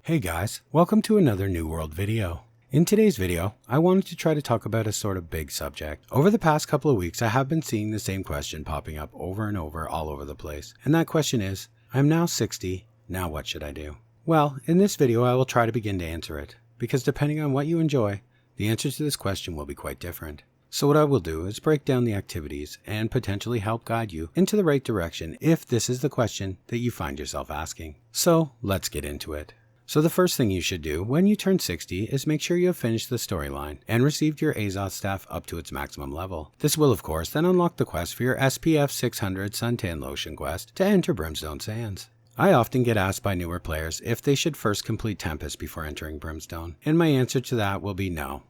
Hey guys, welcome to another New World video. In today's video, I wanted to try to talk about a sort of big subject. Over the past couple of weeks, I have been seeing the same question popping up over and over all over the place. And that question is, I'm now 60, now what should I do? Well, in this video, I will try to begin to answer it, because depending on what you enjoy, the answer to this question will be quite different. So what I will do is break down the activities and potentially help guide you into the right direction if this is the question that you find yourself asking. So let's get into it. So the first thing you should do when you turn 60 is make sure you have finished the storyline and received your Azoth staff up to its maximum level. This will of course then unlock the quest for your SPF 600 Suntan Lotion quest to enter Brimstone Sands. I often get asked by newer players if they should first complete Tempest before entering Brimstone, and my answer to that will be no.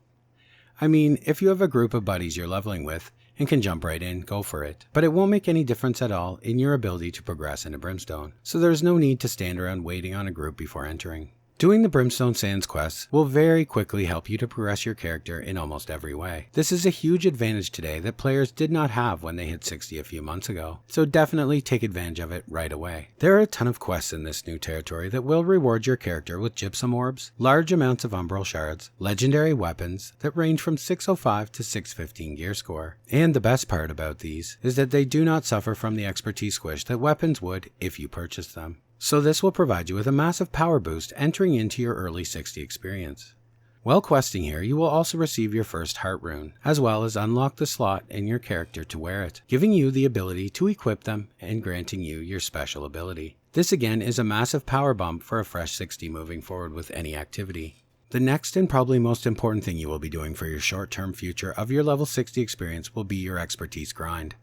I mean, if you have a group of buddies you're leveling with and can jump right in, go for it. But it won't make any difference at all in your ability to progress into Brimstone, so there's no need to stand around waiting on a group before entering. Doing the Brimstone Sands quests will very quickly help you to progress your character in almost every way. This is a huge advantage today that players did not have when they hit 60 a few months ago, so definitely take advantage of it right away. There are a ton of quests in this new territory that will reward your character with Gypsum orbs, large amounts of umbral shards, legendary weapons that range from 605 to 615 gear score. And the best part about these is that they do not suffer from the expertise squish that weapons would if you purchased them. So this will provide you with a massive power boost entering into your early 60 experience. While questing here, you will also receive your first heart rune, as well as unlock the slot in your character to wear it, giving you the ability to equip them and granting you your special ability. This again is a massive power bump for a fresh 60 moving forward with any activity. The next and probably most important thing you will be doing for your short-term future of your level 60 experience will be your expertise grind.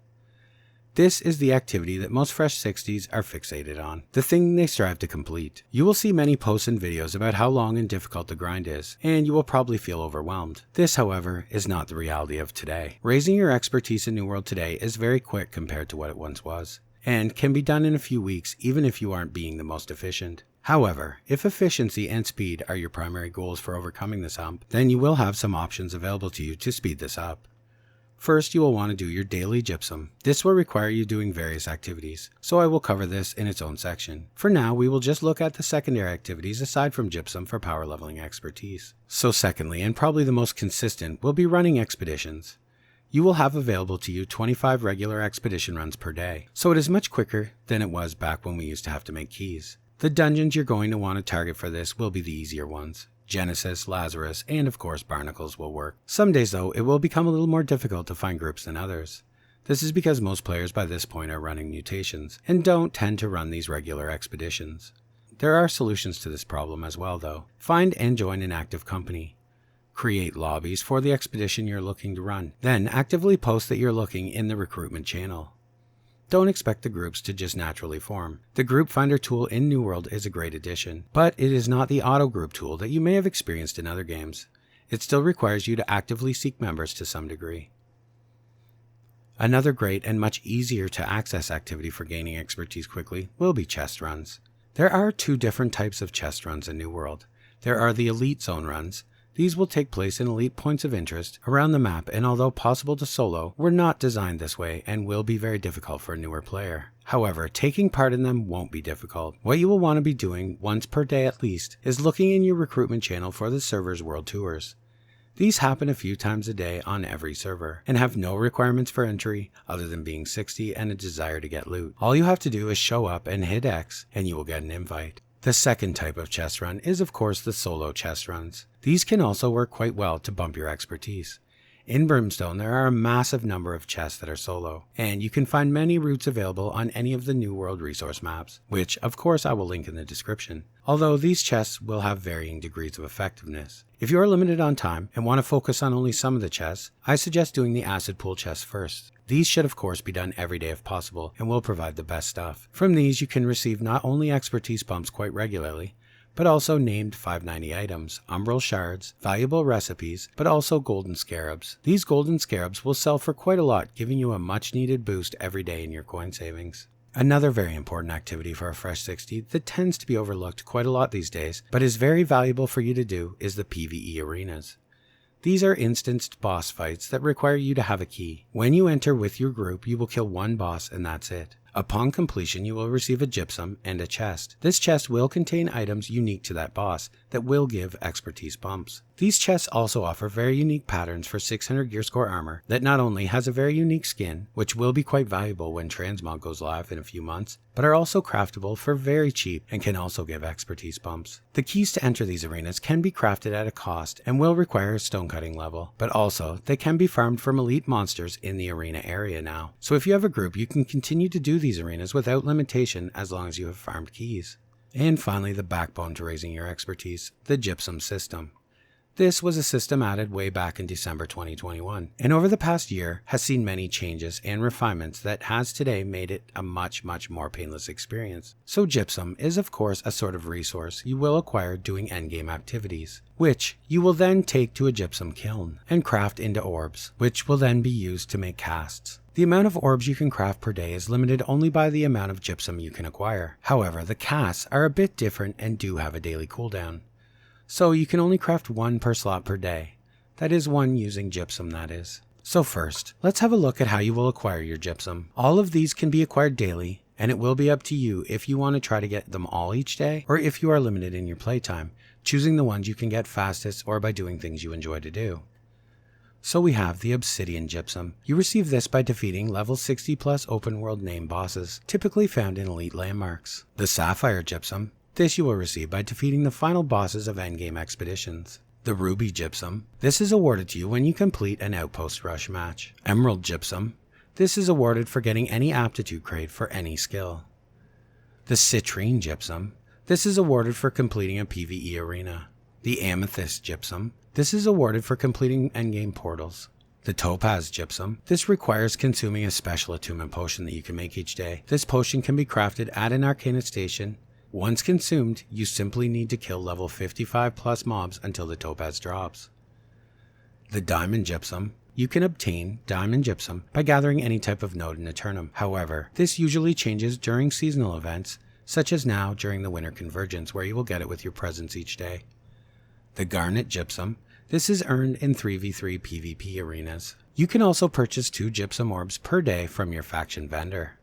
This is the activity that most fresh 60s are fixated on, the thing they strive to complete. You will see many posts and videos about how long and difficult the grind is, and you will probably feel overwhelmed. This, however, is not the reality of today. Raising your expertise in New World today is very quick compared to what it once was, and can be done in a few weeks even if you aren't being the most efficient. However, if efficiency and speed are your primary goals for overcoming this hump, then you will have some options available to you to speed this up. First, you will want to do your daily Gypsum. This will require you doing various activities, so I will cover this in its own section. For now, we will just look at the secondary activities aside from Gypsum for power leveling expertise. So secondly, and probably the most consistent, will be running expeditions. You will have available to you 25 regular expedition runs per day, so it is much quicker than it was back when we used to have to make keys. The dungeons you're going to want to target for this will be the easier ones. Genesis, Lazarus, and of course Barnacles will work. Some days though, it will become a little more difficult to find groups than others. This is because most players by this point are running Mutations, and don't tend to run these regular expeditions. There are solutions to this problem as well though. Find and join an active company. Create lobbies for the expedition you're looking to run. Then actively post that you're looking in the recruitment channel. Don't expect the groups to just naturally form. The group finder tool in New World is a great addition, but it is not the auto group tool that you may have experienced in other games. It still requires you to actively seek members to some degree. Another great and much easier to access activity for gaining expertise quickly will be chest runs. There are two different types of chest runs in New World. There are the Elite Zone runs. These will take place in elite points of interest around the map, and although possible to solo, were not designed this way and will be very difficult for a newer player. However, taking part in them won't be difficult. What you will want to be doing, once per day at least, is looking in your recruitment channel for the server's world tours. These happen a few times a day on every server, and have no requirements for entry other than being 60 and a desire to get loot. All you have to do is show up and hit X, and you will get an invite. The second type of chest run is of course the solo chest runs. These can also work quite well to bump your expertise. In Brimstone, there are a massive number of chests that are solo, and you can find many routes available on any of the New World resource maps, which of course I will link in the description, although these chests will have varying degrees of effectiveness. If you are limited on time and want to focus on only some of the chests, I suggest doing the acid pool chests first. These should of course be done every day if possible, and will provide the best stuff. From these you can receive not only expertise bumps quite regularly, but also named 590 items, umbral shards, valuable recipes, but also golden scarabs. These golden scarabs will sell for quite a lot, giving you a much needed boost every day in your coin savings. Another very important activity for a fresh 60 that tends to be overlooked quite a lot these days, but is very valuable for you to do, is the PvE arenas. These are instanced boss fights that require you to have a key. When you enter with your group, you will kill one boss and that's it. Upon completion, you will receive a Gypsum and a chest. This chest will contain items unique to that boss that will give expertise bumps. These chests also offer very unique patterns for 600 gear score armor that not only has a very unique skin, which will be quite valuable when transmog goes live in a few months, but are also craftable for very cheap and can also give expertise bumps. The keys to enter these arenas can be crafted at a cost and will require a stone cutting level, but also they can be farmed from elite monsters in the arena area now. So if you have a group, you can continue to do these arenas without limitation as long as you have farmed keys. And finally, the backbone to raising your expertise, the Gypsum system. This was a system added way back in December 2021, and over the past year has seen many changes and refinements that has today made it a much more painless experience. So Gypsum is of course a sort of resource you will acquire doing endgame activities, which you will then take to a Gypsum kiln and craft into orbs, which will then be used to make casts. The amount of orbs you can craft per day is limited only by the amount of Gypsum you can acquire. However, the casts are a bit different and do have a daily cooldown. So you can only craft one per slot per day. That is one using Gypsum, that is. So first, let's have a look at how you will acquire your Gypsum. All of these can be acquired daily, and it will be up to you if you want to try to get them all each day, or if you are limited in your playtime, choosing the ones you can get fastest or by doing things you enjoy to do. So we have the Obsidian Gypsum. You receive this by defeating level 60 plus open world name bosses, typically found in elite landmarks. The Sapphire Gypsum. This you will receive by defeating the final bosses of endgame expeditions. The Ruby Gypsum. This is awarded to you when you complete an Outpost Rush match. Emerald Gypsum. This is awarded for getting any aptitude crate for any skill. The Citrine Gypsum. This is awarded for completing a PvE arena. The Amethyst Gypsum. This is awarded for completing endgame portals. The Topaz Gypsum. This requires consuming a special attunement potion that you can make each day. This potion can be crafted at an Arcana station. Once consumed, you simply need to kill level 55 plus mobs until the Topaz drops. The Diamond Gypsum. You can obtain Diamond Gypsum by gathering any type of node in Eternum. However, this usually changes during seasonal events, such as now during the Winter Convergence, where you will get it with your presence each day. The Garnet Gypsum. This is earned in 3v3 PvP arenas. You can also purchase 2 Gypsum orbs per day from your faction vendor.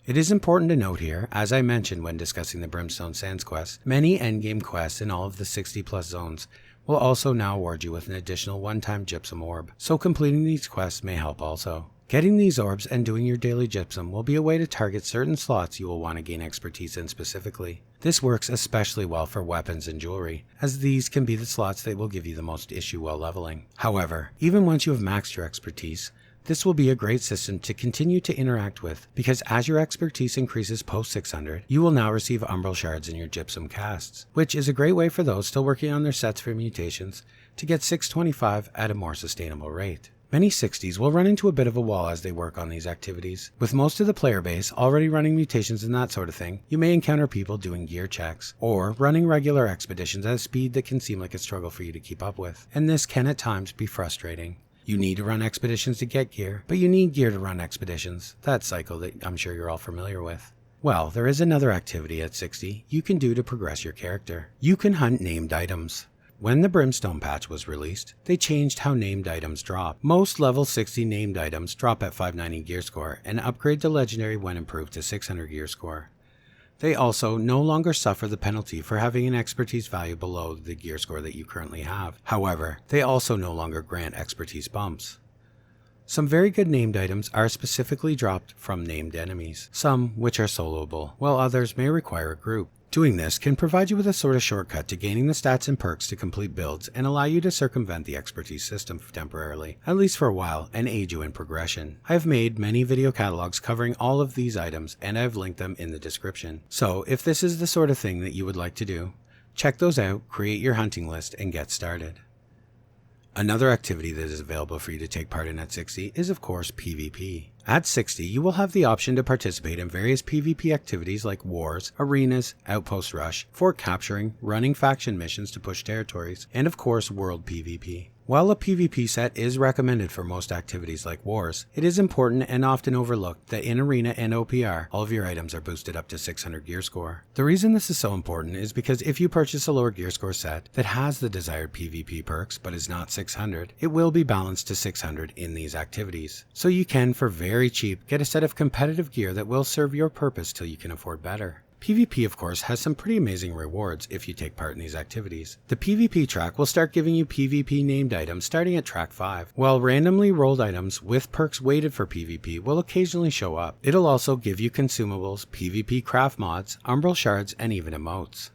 It is important to note here, as I mentioned when discussing the Brimstone Sands quest, many endgame quests in all of the 60 plus zones will also now award you with an additional one-time Gypsum orb, so completing these quests may help also. Getting these orbs and doing your daily Gypsum will be a way to target certain slots you will want to gain expertise in specifically. This works especially well for weapons and jewelry, as these can be the slots that will give you the most issue while leveling. However, even once you have maxed your expertise, this will be a great system to continue to interact with, because as your expertise increases post 600, you will now receive Umbral Shards in your Gypsum casts, which is a great way for those still working on their sets for mutations to get 625 at a more sustainable rate. Many 60s will run into a bit of a wall as they work on these activities. With most of the player base already running mutations and that sort of thing, you may encounter people doing gear checks, or running regular expeditions at a speed that can seem like a struggle for you to keep up with, and this can at times be frustrating. You need to run expeditions to get gear, but you need gear to run expeditions. That cycle that I'm sure you're all familiar with. Well, there is another activity at 60 you can do to progress your character. You can hunt named items. When the Brimstone patch was released, they changed how named items drop. Most level 60 named items drop at 590 gear score and upgrade to legendary when improved to 600 gear score. They also no longer suffer the penalty for having an expertise value below the gear score that you currently have. However, they also no longer grant expertise bumps. Some very good named items are specifically dropped from named enemies, some which are soloable, while others may require a group. Doing this can provide you with a sort of shortcut to gaining the stats and perks to complete builds and allow you to circumvent the expertise system temporarily, at least for a while, and aid you in progression. I have made many video catalogs covering all of these items and I've linked them in the description. So if this is the sort of thing that you would like to do, check those out, create your hunting list, and get started. Another activity that is available for you to take part in at 60 is of course PvP. At 60, you will have the option to participate in various PvP activities like wars, arenas, outpost rush, fort capturing, running faction missions to push territories, and of course world PvP. While a PvP set is recommended for most activities like wars, it is important and often overlooked that in Arena and OPR, all of your items are boosted up to 600 gear score. The reason this is so important is because if you purchase a lower gear score set that has the desired PvP perks but is not 600, it will be balanced to 600 in these activities. So you can, for very cheap, get a set of competitive gear that will serve your purpose till you can afford better. PvP, of course, has some pretty amazing rewards if you take part in these activities. The PvP track will start giving you PvP named items starting at track 5, while randomly rolled items with perks weighted for PvP will occasionally show up. It'll also give you consumables, PvP craft mods, umbral shards, and even emotes.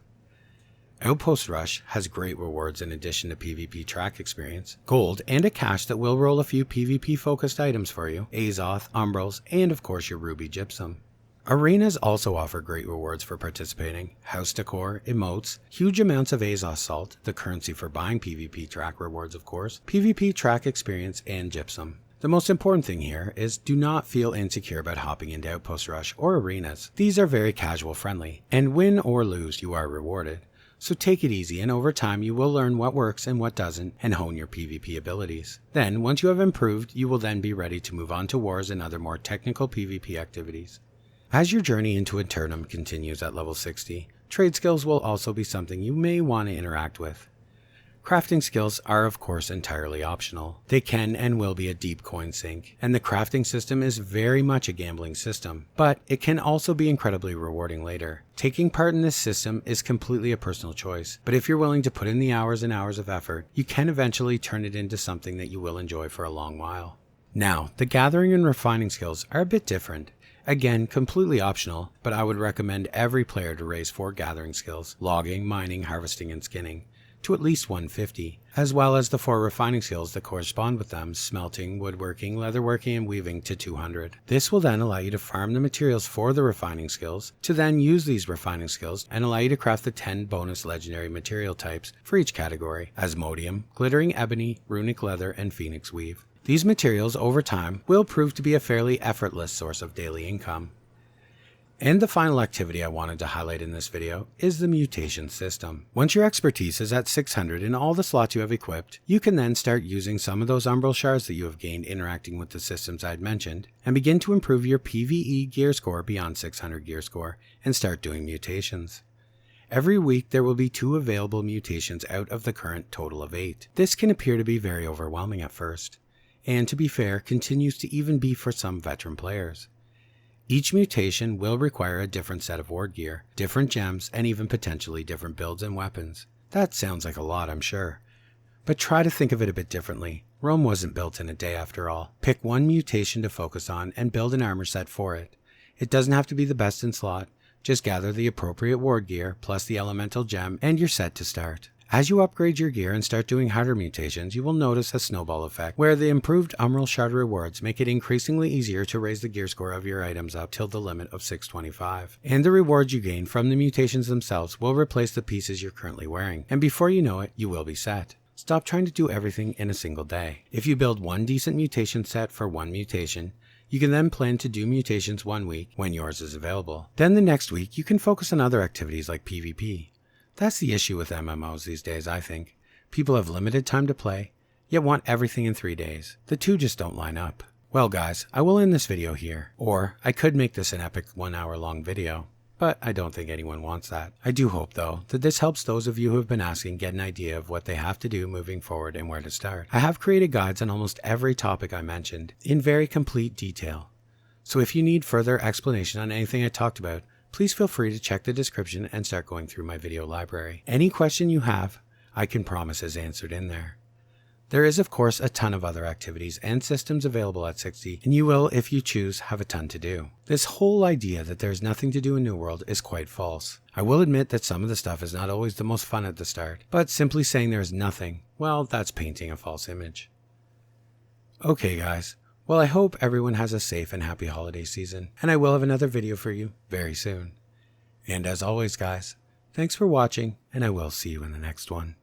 Outpost Rush has great rewards in addition to PvP track experience, gold, and a cache that will roll a few PvP focused items for you, Azoth, umbrals, and of course your ruby gypsum. Arenas also offer great rewards for participating, house decor, emotes, huge amounts of Azoth salt, the currency for buying PvP track rewards of course, PvP track experience, and gypsum. The most important thing here is do not feel insecure about hopping into Outpost Rush or Arenas. These are very casual friendly, and win or lose you are rewarded. So take it easy, and over time you will learn what works and what doesn't and hone your PvP abilities. Then, once you have improved, you will then be ready to move on to wars and other more technical PvP activities. As your journey into Eternum continues at level 60, trade skills will also be something you may want to interact with. Crafting skills are of course entirely optional. They can and will be a deep coin sink, and the crafting system is very much a gambling system, but it can also be incredibly rewarding later. Taking part in this system is completely a personal choice, but if you're willing to put in the hours and hours of effort, you can eventually turn it into something that you will enjoy for a long while. Now, the gathering and refining skills are a bit different. Again, completely optional, but I would recommend every player to raise 4 gathering skills, logging, mining, harvesting, and skinning, to at least 150, as well as the 4 refining skills that correspond with them, smelting, woodworking, leatherworking, and weaving, to 200. This will then allow you to farm the materials for the refining skills, to then use these refining skills and allow you to craft the 10 bonus legendary material types for each category, Asmodium, glittering ebony, runic leather, and phoenix weave. These materials, over time, will prove to be a fairly effortless source of daily income. And the final activity I wanted to highlight in this video is the mutation system. Once your expertise is at 600 in all the slots you have equipped, you can then start using some of those umbral shards that you have gained interacting with the systems I'd mentioned, and begin to improve your PvE gear score beyond 600 gear score, and start doing mutations. Every week there will be 2 available mutations out of the current total of 8. This can appear to be very overwhelming at first, and to be fair, continues to even be for some veteran players. Each mutation will require a different set of ward gear, different gems, and even potentially different builds and weapons. That sounds like a lot, I'm sure. But try to think of it a bit differently. Rome wasn't built in a day after all. Pick one mutation to focus on and build an armor set for it. It doesn't have to be the best in slot. Just gather the appropriate ward gear plus the elemental gem and you're set to start. As you upgrade your gear and start doing harder mutations, you will notice a snowball effect, where the improved Umbral Shard rewards make it increasingly easier to raise the gear score of your items up till the limit of 625. And the rewards you gain from the mutations themselves will replace the pieces you're currently wearing, and before you know it, you will be set. Stop trying to do everything in a single day. If you build one decent mutation set for one mutation, you can then plan to do mutations one week when yours is available. Then the next week, you can focus on other activities like PvP. That's the issue with MMOs these days, I think. People have limited time to play, yet want everything in 3 days. The two just don't line up. Well guys, I will end this video here. Or, I could make this an epic 1 hour long video, but I don't think anyone wants that. I do hope though, that this helps those of you who have been asking get an idea of what they have to do moving forward and where to start. I have created guides on almost every topic I mentioned, in very complete detail. So if you need further explanation on anything I talked about, please feel free to check the description and start going through my video library. Any question you have, I can promise is answered in there. There is of course a ton of other activities and systems available at 60, and you will, if you choose, have a ton to do. This whole idea that there's nothing to do in New World is quite false. I will admit that some of the stuff is not always the most fun at the start, but simply saying there is nothing, well, that's painting a false image. Okay guys. Well, I hope everyone has a safe and happy holiday season, and I will have another video for you very soon. And as always, guys, thanks for watching, and I will see you in the next one.